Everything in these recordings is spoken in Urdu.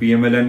PMLN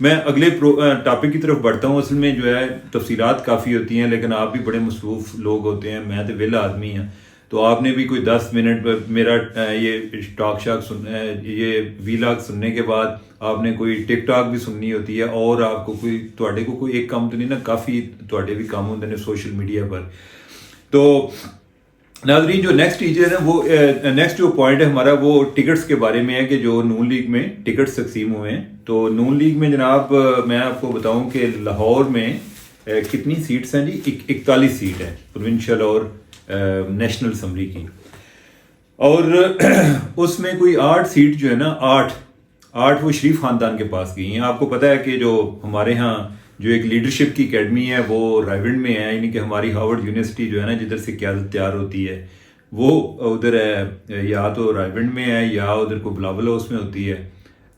میں اگلے ٹاپک کی طرف بڑھتا ہوں. اصل میں جو ہے تفصیلات کافی ہوتی ہیں، لیکن آپ بھی بڑے مصروف لوگ ہوتے ہیں، میں تو ویلا آدمی ہوں. تو آپ نے بھی کوئی 10 منٹ میرا یہ ٹاک شاک یہ ویلاگ سننے کے بعد آپ نے کوئی ٹک ٹاک بھی سننی ہوتی ہے، اور آپ کو کوئی ایک کام تو نہیں نا، کافی بھی کام ہوتے ہیں سوشل میڈیا پر. تو ناظرین جو نیکسٹ ٹیچر ہے وہ نیکسٹ جو پوائنٹ ہے ہمارا وہ ٹکٹس کے بارے میں ہے کہ جو نون لیگ میں ٹکٹس تقسیم ہوئے ہیں. تو نون لیگ میں جناب میں آپ کو بتاؤں کہ لاہور میں کتنی سیٹس ہیں جی؟ 41 سیٹ ہیں پروونشل اور نیشنل اسمبلی کی، اور اس میں کوئی 8 سیٹ جو ہے نا، 8 وہ شریف خاندان کے پاس گئی ہیں. آپ کو پتہ ہے کہ جو ہمارے ہاں جو ایک لیڈرشپ کی اکیڈمی ہے وہ رائیونڈ میں ہے، یعنی کہ ہماری ہارورڈ یونیورسٹی جو ہے نا جدھر سے قیادت تیار ہوتی ہے وہ ادھر ہے، یا تو رائیونڈ میں ہے یا ادھر کو بلاول ہاؤس میں ہوتی ہے،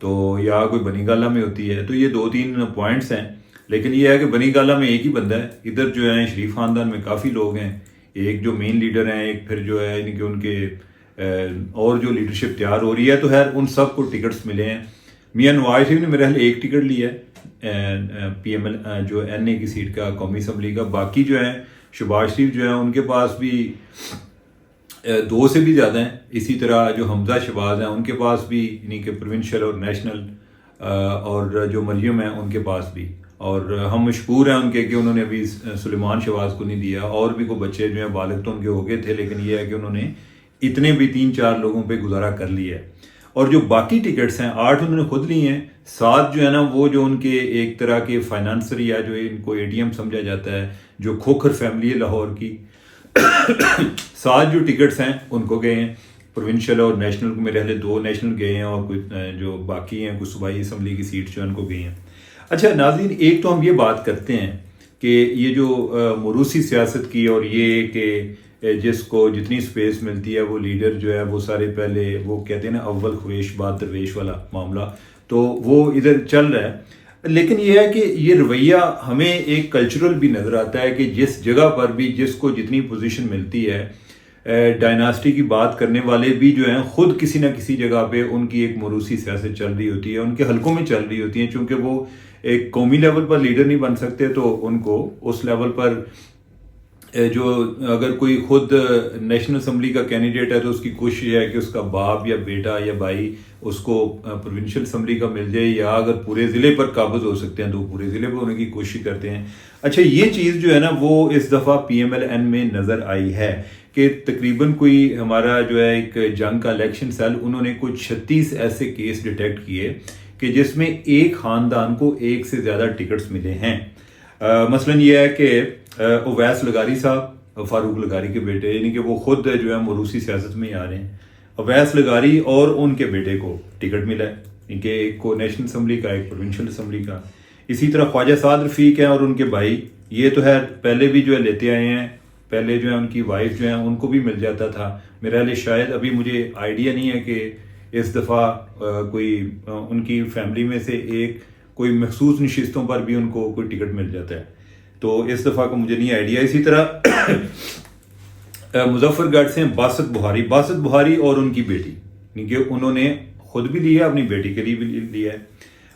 تو یا کوئی بنی گالہ میں ہوتی ہے. تو یہ 2-3 پوائنٹس ہیں، لیکن یہ ہے کہ بنی گالہ میں ایک ہی بندہ ہے. ادھر جو ہے شریف خاندان میں کافی لوگ ہیں، ایک جو مین لیڈر ہیں، ایک پھر جو ہے یعنی کہ ان کے اور جو لیڈرشپ تیار ہو رہی ہے. تو خیر ان سب کو ٹکٹس ملے ہیں. میاں نواز شریف نے میرے خیال ایک ٹکٹ لیا ہے پی ایم ایل جو این اے کی سیٹ کا، قومی اسمبلی کا. باقی جو ہیں شہباز شریف جو ہیں ان کے پاس بھی 2 سے بھی زیادہ ہیں. اسی طرح جو حمزہ شہباز ہیں ان کے پاس بھی، یعنی کہ پروونشل اور نیشنل، اور جو مریم ہیں ان کے پاس بھی. اور ہم مشکور ہیں ان کے کہ انہوں نے ابھی سلیمان شہباز کو نہیں دیا. اور بھی کوئی بچے جو ہیں بالغ تو ان کے ہو گئے تھے، لیکن یہ ہے کہ انہوں نے اتنے بھی 3-4 لوگوں پہ گزارا کر لیا ہے. اور جو باقی ٹکٹس ہیں 8 انہوں نے خود لی ہیں. 7 جو ہے نا وہ جو ان کے ایک طرح کے فائنانسر یا جو ان کو اے ٹی ایم سمجھا جاتا ہے، جو کھوکھر فیملی ہے لاہور کی، 7 جو ٹکٹس ہیں ان کو گئے ہیں. پروونشل اور نیشنل کو میرے خیال 2 نیشنل گئے ہیں، اور کچھ جو باقی ہیں کچھ صوبائی اسمبلی کی سیٹ جو ان کو گئی ہیں. اچھا ناظرین، ایک تو ہم یہ بات کرتے ہیں کہ یہ جو موروثی سیاست کی، اور یہ کہ جس کو جتنی سپیس ملتی ہے وہ لیڈر جو ہے وہ سارے پہلے وہ کہتے ہیں نا اول خویش بعد درویش والا معاملہ، تو وہ ادھر چل رہا ہے. لیکن یہ ہے کہ یہ رویہ ہمیں ایک کلچرل بھی نظر آتا ہے کہ جس جگہ پر بھی جس کو جتنی پوزیشن ملتی ہے، ڈائناسٹی کی بات کرنے والے بھی جو ہیں خود کسی نہ کسی جگہ پہ ان کی ایک موروثی سیاست چل رہی ہوتی ہے، ان کے حلقوں میں چل رہی ہوتی ہیں. چونکہ وہ ایک قومی لیول پر لیڈر نہیں بن سکتے، تو ان کو اس لیول پر جو اگر کوئی خود نیشنل اسمبلی کا کینڈیڈیٹ ہے تو اس کی کوشش یہ ہے کہ اس کا باپ یا بیٹا یا بھائی اس کو پروونشل اسمبلی کا مل جائے، یا اگر پورے ضلع پر قابض ہو سکتے ہیں تو پورے ضلع پر ہونے کی کوشش کرتے ہیں. اچھا یہ چیز جو ہے نا وہ اس دفعہ پی ایم ایل این میں نظر آئی ہے کہ تقریباً کوئی ہمارا جو ہے ایک جنگ کا الیکشن سیل، انہوں نے کوئی 36 ایسے کیس ڈیٹیکٹ کیے کہ جس میں ایک خاندان کو 1 سے زیادہ ٹکٹس ملے ہیں. مثلاً یہ ہے کہ اویس لغاری صاحب، فاروق لغاری کے بیٹے، یعنی کہ وہ خود جو ہے موروثی سیاست میں ہی آ رہے ہیں. اویس لغاری اور ان کے بیٹے کو ٹکٹ ملا ہے، یعنی کہ ایک کو نیشنل اسمبلی کا، ایک پروونشل اسمبلی کا. اسی طرح خواجہ سعد رفیق ہیں اور ان کے بھائی، یہ تو ہے پہلے بھی جو ہے لیتے آئے ہیں. پہلے جو ہے ان کی وائف جو ہیں ان کو بھی مل جاتا تھا. میرا خیال شاید ابھی مجھے آئیڈیا نہیں ہے کہ اس دفعہ کوئی ان کی فیملی میں سے ایک کوئی مخصوص نشستوں پر بھی ان کو کوئی ٹکٹ مل جاتا ہے، تو اس دفعہ کو مجھے نہیں آئیڈیا. اسی طرح مظفر گڑھ سے باسط بہاری اور ان کی بیٹی، کیونکہ انہوں نے خود بھی لیا، اپنی بیٹی کے لیے بھی لیا ہے.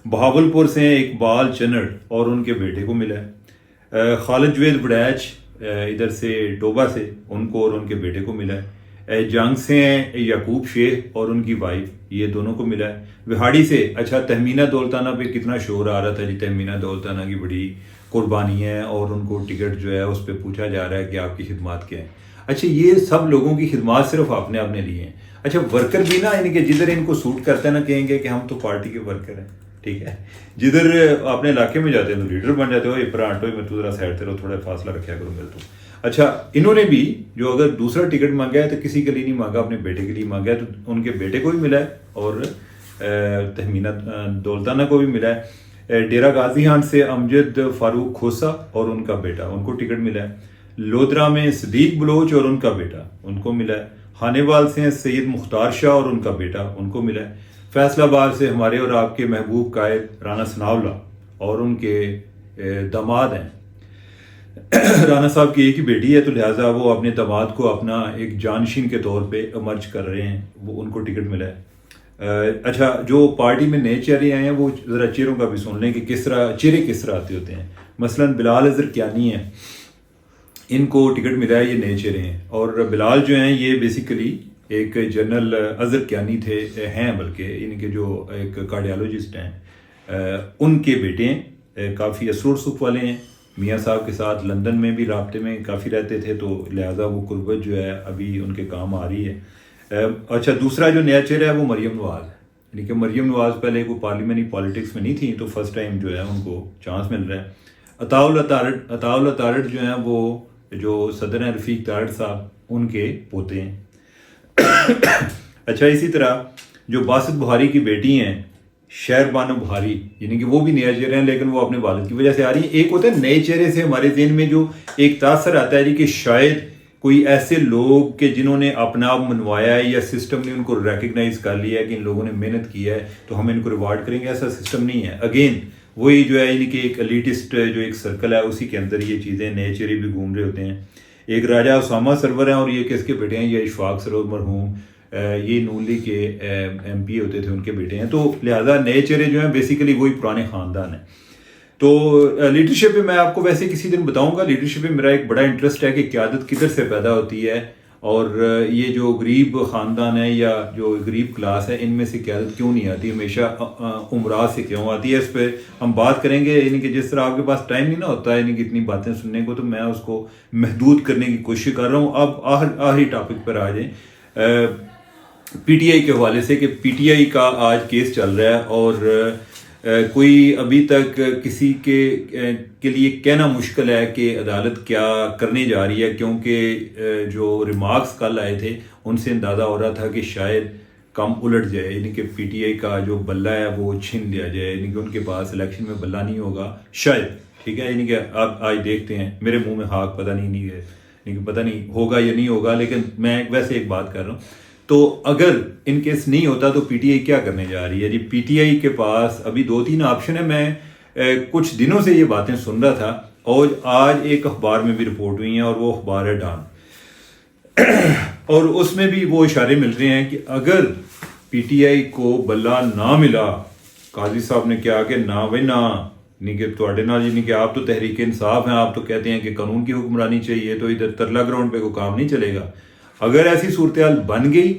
بہاول پور سے اقبال چنڑ اور ان کے بیٹے کو ملا ہے. خالد جوید وڑیچ ادھر سے ڈوبا سے، ان کو اور ان کے بیٹے کو ملا ہے. جنگ سے ہیں یعقوب شیخ اور ان کی وائف، یہ دونوں کو ملا ہے. وہاڑی سے اچھا تہمینہ دولتانہ پہ کتنا شور آ رہا تھا جی، تہمینہ دولتانہ کی بڑی قربانی ہے اور ان کو ٹکٹ جو ہے اس پہ پوچھا جا رہا ہے کہ آپ کی خدمات کیا ہیں. اچھا یہ سب لوگوں کی خدمات صرف آپ نے لیے ہیں. اچھا ورکر بھی نا، یعنی کہ جدھر ان کو سوٹ کرتا ہے نا کہیں گے کہ ہم تو پارٹی کے ورکر ہیں، ٹھیک ہے. جدھر اپنے علاقے میں جاتے ہیں تو لیڈر بن جاتے ہو، یہ پرانٹو میں تو ذرا سائڈ رہو، تھوڑا فاصلہ رکھا کرو میرے تو. اچھا انہوں نے بھی جو اگر دوسرا ٹکٹ مانگا ہے تو کسی کے لیے نہیں مانگا، اپنے بیٹے کے لیے مانگا ہے، تو ان کے بیٹے کو بھی ملا ہے اور تہمینہ دولتانہ کو بھی ملا ہے. ڈیرہ غازی خان سے امجد فاروق کھوسا اور ان کا بیٹا، ان کو ٹکٹ ملا ہے. لودرا میں صدیق بلوچ اور ان کا بیٹا، ان کو ملا ہے. خانے وال سے سید مختار شاہ اور ان کا بیٹا، ان کو ملا ہے. فیصل آباد سے ہمارے اور آپ کے محبوب قائد رانا ثناء اللہ اور ان کے داماد ہیں. رانا صاحب کی ایک ہی بیٹی ہے، تو لہٰذا وہ اپنے داماد کو اپنا ایک جانشین کے طور پہ امرج کر رہے ہیں، وہ ان کو ٹکٹ ملا ہے. اچھا جو پارٹی میں نئے چہرے آئے ہیں وہ ذرا چہروں کا بھی سن لیں کہ کس طرح آتے ہوتے ہیں. مثلاً بلال اظہر کیانی ہیں, ان کو ٹکٹ ملا ہے, یہ نئے چہرے ہیں. اور بلال جو ہیں یہ بیسیکلی ایک جنرل اظہر کیانی ہیں بلکہ ان کے جو ایک کارڈیالوجسٹ ہیں, ان کے بیٹے ہیں, کافی اثر و رسوخ والے ہیں, میاں صاحب کے ساتھ لندن میں بھی رابطے میں کافی رہتے تھے, تو لہٰذا وہ قربت جو ہے ابھی ان کے کام آ رہی ہے. اچھا دوسرا جو نیا چہرہ ہے وہ مریم نواز ہے, یعنی کہ مریم نواز پہلے کوئی پارلیمنٹری پالیٹکس میں نہیں تھی, تو فرسٹ ٹائم جو ہے ان کو چانس مل رہا ہے. عطاء اللہ تارڑ جو ہیں وہ جو صدر ہیں رفیق تارڑ صاحب ان کے پوتے ہیں. اچھا اسی طرح جو باسط بہاری کی بیٹی ہیں شہر بانو بہاری, یعنی کہ وہ بھی نیا چہرے ہیں لیکن وہ اپنے والد کی وجہ سے آ رہی ہیں. ایک ہوتا ہے نئے چہرے سے ہمارے ذہن میں جو ایک تاثر آتا ہے کہ شاید کوئی ایسے لوگ کہ جنہوں نے اپنا آپ منوایا ہے یا سسٹم نے ان کو ریکگنائز کر لیا ہے کہ ان لوگوں نے محنت کی ہے تو ہم ان کو ریوارڈ کریں گے, ایسا سسٹم نہیں ہے. اگین وہی جو ہے یعنی کہ ایک الیٹسٹ جو ایک سرکل ہے اسی کے اندر یہ چیزیں نئے چہرے بھی گھوم رہے ہوتے ہیں. ایک راجہ اسامہ سرور ہیں اور یہ کس کے بیٹے ہیں, یہ اشفاق سرور مرحوم, یہ نون لیگ کے ایم پی ہوتے تھے, ان کے بیٹے ہیں. تو لہٰذا نئے چہرے جو ہیں بیسیکلی وہی پرانے خاندان ہیں. تو لیڈرشپ پہ میں آپ کو ویسے کسی دن بتاؤں گا. لیڈرشپ پہ میرا ایک بڑا انٹرسٹ ہے کہ قیادت کدھر سے پیدا ہوتی ہے, اور یہ جو غریب خاندان ہے یا جو غریب کلاس ہے ان میں سے قیادت کیوں نہیں آتی, ہمیشہ امراء سے کیوں آتی ہے. اس پہ ہم بات کریں گے. یعنی کہ جس طرح آپ کے پاس ٹائم نہیں نہ ہوتا ہے یعنی کہ اتنی باتیں سننے کو, تو میں اس کو محدود کرنے کی کوشش کر رہا ہوں. اب آخری ٹاپک پر آ جائیں, پی ٹی آئی کے حوالے سے کہ پی ٹی آئی کا آج کیس چل رہا ہے اور کوئی ابھی تک کسی کے لیے کہنا مشکل ہے کہ عدالت کیا کرنے جا رہی ہے, کیونکہ جو ریمارکس کل آئے تھے ان سے اندازہ ہو رہا تھا کہ شاید کم الٹ جائے, یعنی کہ پی ٹی آئی کا جو بلہ ہے وہ چھین لیا جائے, یعنی کہ ان کے پاس الیکشن میں بلہ نہیں ہوگا شاید. ٹھیک ہے, یعنی کہ اب آج دیکھتے ہیں, میرے منہ میں ہاک پتہ نہیں ہے, یعنی کہ پتہ نہیں ہوگا یا نہیں ہوگا, لیکن میں ویسے ایک بات کر رہا ہوں. تو اگر ان کیس نہیں ہوتا تو پی ٹی آئی کیا کرنے جا رہی ہے جی. پی ٹی آئی کے پاس ابھی 2-3 آپشن ہے. میں کچھ دنوں سے یہ باتیں سن رہا تھا اور آج ایک اخبار میں بھی رپورٹ ہوئی ہیں, اور وہ اخبار ہے ڈان, اور اس میں بھی وہ اشارے مل رہے ہیں کہ اگر پی ٹی آئی کو بلہ نہ ملا, قاضی صاحب نے کیا کہ نہ بھائی نہ, نہیں کہ تھوڑے نہ جی, نہیں کہ آپ تو تحریک انصاف ہیں, آپ تو کہتے ہیں کہ قانون کی حکمرانی چاہیے, تو ادھر ترلا گراؤنڈ پہ کوئی کام نہیں چلے گا. اگر ایسی صورتحال بن گئی,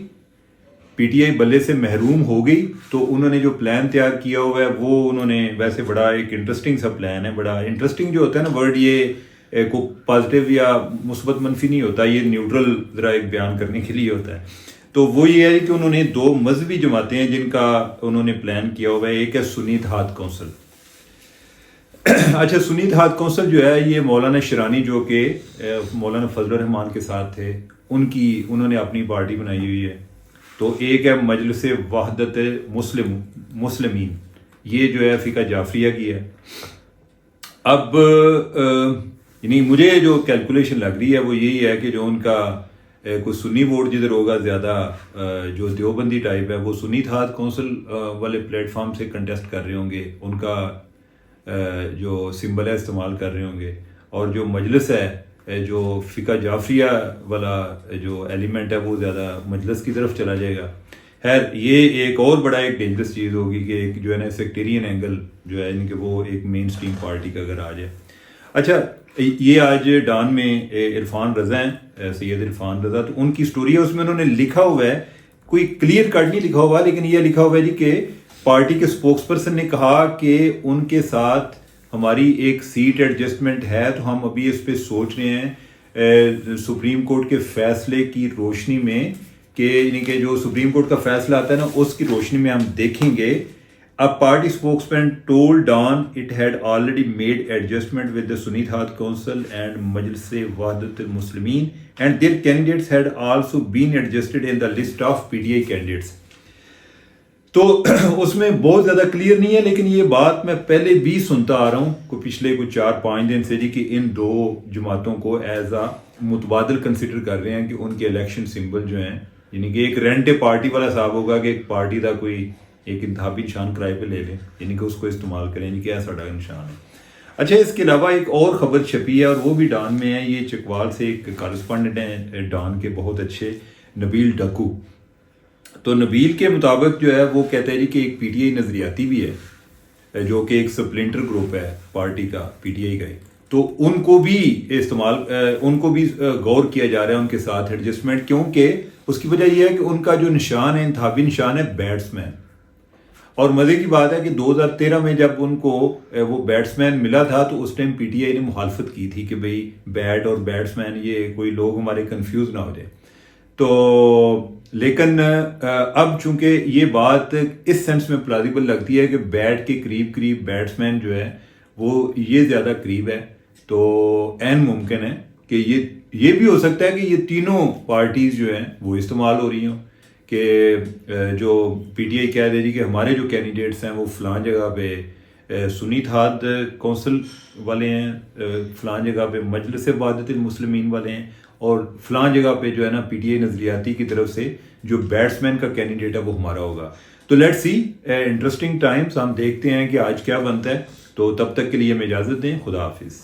پی ٹی آئی بلے سے محروم ہو گئی, تو انہوں نے جو پلان تیار کیا ہوا ہے وہ انہوں نے ویسے بڑا ایک انٹرسٹنگ سا پلان ہے. بڑا انٹرسٹنگ جو ہوتا ہے نا ورڈ, یہ کو پازیٹیو یا مثبت منفی نہیں ہوتا, یہ نیوٹرل ذرا ایک بیان کرنے کے لیے ہوتا ہے. تو وہ یہ ہے کہ انہوں نے 2 مذہبی جماعتیں ہیں جن کا انہوں نے پلان کیا ہوا ہے. ایک ہے سنی اتحاد کونسل. اچھا سنی اتحاد کونسل جو ہے یہ مولانا شرانی جو کہ مولانا فضل الرحمان کے ساتھ تھے, انہوں نے اپنی پارٹی بنائی ہوئی ہے. تو ایک ہے مجلس وحدت مسلمین, یہ جو ہے فقہ جعفریہ کی ہے. اب یعنی مجھے جو کیلکولیشن لگ رہی ہے وہ یہی ہے کہ جو ان کا کوئی سنی ووٹ جدھر ہوگا زیادہ, جو دیوبندی ٹائپ ہے, وہ سنی اتحاد کونسل والے پلیٹ فارم سے کنٹیسٹ کر رہے ہوں گے, ان کا جو سمبل ہے استعمال کر رہے ہوں گے, اور جو مجلس ہے جو فقہ جعفریہ والا جو ایلیمنٹ ہے وہ زیادہ مجلس کی طرف چلا جائے گا. خیر یہ ایک اور بڑا ایک ڈینجرس چیز ہوگی کہ ایک جو ہے نا سیکٹیرین اینگل جو ہے ان کہ وہ ایک مین سٹریم پارٹی کا اگر آ جائے. اچھا یہ آج ڈان میں عرفان رضا ہیں, سید عرفان رضا, تو ان کی سٹوری ہے, اس میں انہوں نے لکھا ہوا ہے, کوئی کلیئر کٹ نہیں لکھا ہوا لیکن یہ لکھا ہوا ہے جی کہ پارٹی کے اسپوکس پرسن نے کہا کہ ان کے ساتھ ہماری ایک سیٹ ایڈجسٹمنٹ ہے, تو ہم ابھی اس پہ سوچ رہے ہیں سپریم کورٹ کے فیصلے کی روشنی میں, کہ یعنی کہ جو سپریم کورٹ کا فیصلہ آتا ہے نا اس کی روشنی میں ہم دیکھیں گے. A party spokesman told Dawn it had already made adjustment with the Sunni Ethad Council and Majlis Wahdat al-Muslimin, and their candidates had also been adjusted in the list of PTI candidates. تو اس میں بہت زیادہ کلیئر نہیں ہے, لیکن یہ بات میں پہلے بھی سنتا آ رہا ہوں کوئی پچھلے 4-5 دن سے جی, کہ ان 2 جماعتوں کو ایز اے متبادل کنسیڈر کر رہے ہیں کہ ان کے الیکشن سمبل جو ہیں, یعنی کہ ایک رینٹ پارٹی والا صاحب ہوگا کہ ایک پارٹی کا کوئی ایک انتخابی نشان کرائے پہ لے لیں, یعنی کہ اس کو استعمال کریں, یعنی کہ ایسا نشان ہے. اچھا اس کے علاوہ ایک اور خبر چھپی ہے اور وہ بھی ڈان میں ہے. یہ چکوال سے ایک کارسپونڈنٹ ہیں ڈان کے بہت اچھے, نبیل ڈکو. تو نبیل کے مطابق جو ہے وہ کہتا ہے جی کہ ایک پی ٹی آئی نظریاتی بھی ہے جو کہ ایک سپلنٹر گروپ ہے پارٹی کا پی ٹی آئی کا، تو ان کو بھی ان کو بھی غور کیا جا رہا ہے ان کے ساتھ ایڈجسٹمنٹ، کیونکہ اس کی وجہ یہ ہے کہ ان کا جو نشان ہے انتخابی نشان ہے بیٹس مین. اور مزے کی بات ہے کہ 2013 میں جب ان کو وہ بیٹس مین ملا تھا تو اس ٹائم پی ٹی آئی نے مخالفت کی تھی کہ بھئی بیٹ اور بیٹس مین یہ کوئی لوگ ہمارے کنفیوز نہ ہو جائے. تو لیکن اب چونکہ یہ بات اس سینس میں پلازیبل لگتی ہے کہ بیٹ کے قریب قریب بیٹس مین جو ہے وہ یہ زیادہ قریب ہے، تو عین ممکن ہے کہ یہ بھی ہو سکتا ہے کہ یہ تینوں پارٹیز جو ہیں وہ استعمال ہو رہی ہوں، کہ جو پی ٹی آئی کہہ دے جی کہ ہمارے جو کینڈیڈیٹس ہیں وہ فلاں جگہ پہ سنی اتحاد کونسل والے ہیں، فلاں جگہ پہ مجلس وحدت المسلمین والے ہیں، اور فلاں جگہ پہ جو ہے نا پی ٹی آئی نظریاتی کی طرف سے جو بیٹس مین کا کینڈیڈیٹ ہے وہ ہمارا ہوگا. تو لیٹ سی انٹرسٹنگ ٹائمز، ہم دیکھتے ہیں کہ آج کیا بنتا ہے. تو تب تک کے لیے ہمیں اجازت دیں، خدا حافظ.